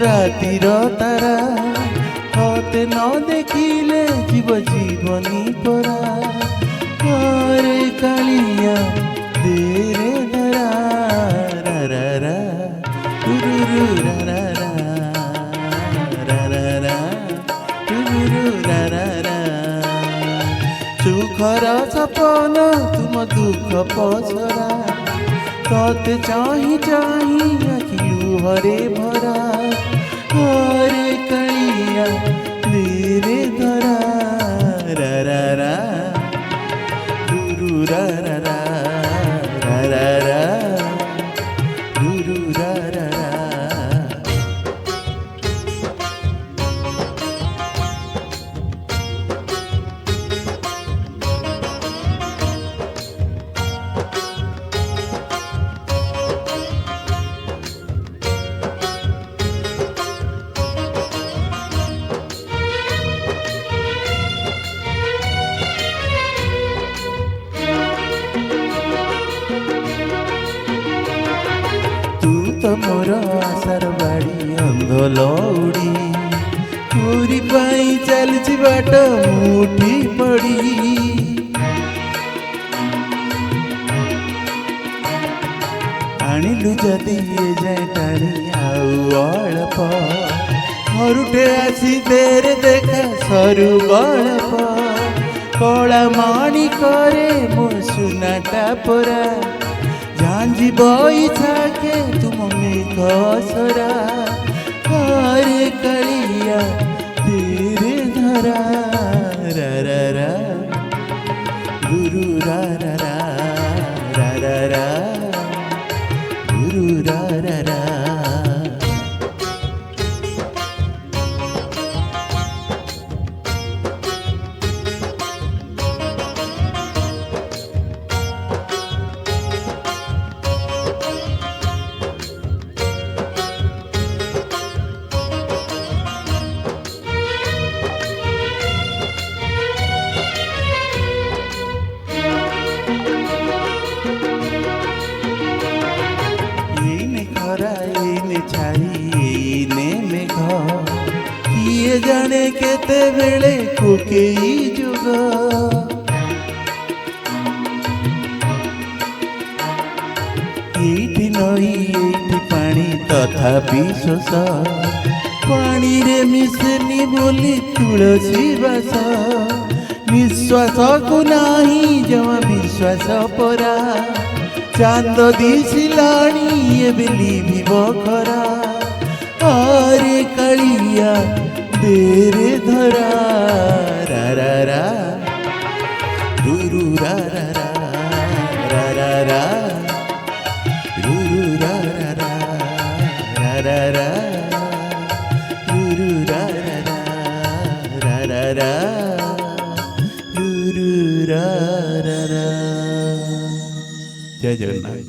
रातिर तारा तोते न देखिले जीव जीवनी परा अरे कालिया तेरे धरा रा रा रा टुरुरु रा रा रा रा रा रा टुरुरु रा रा रा सुखर सपन तुम दुख पसरा तोते चाही चाही आखिलु हरे भरा हरे कलिया तेरे धरा रा रा रा टुरु रा रा रा रा रा रा टुरु रा रा रा तो मोर आशार बाड़ी अंध लौड़ी पूरी पाई चलची बाट मुठी पड़ी आनिलु जदि ये जाए टाणी आउ अल्प घरुटे आसी तेरे देखा सरू गल्प कला माणी करे मो सुनाटा परा झांझी बई थाके तुम मेघ सरा हरे कलिया तेरे धरा रा रा रा गुरु रा रा रा रा रा रा गुरु रा रा रा किए जाने केते बेले कोकेई जुग एठी नई एठी पानी तथापि शोष पानी रे मिसेनी बोली तुलसी बास निश्वास को नाही जमा विश्वास परा चांद दिसिलाणी ए बेली विव खरा हरे कलिया तेरे धरा रा रा रा रुरु रा रा रा रा रा रा रुरु रा रा रा रा रा रा रुरु रा रा रा रा रा रा रुरु रा रा रा। जय जगन्नाथ।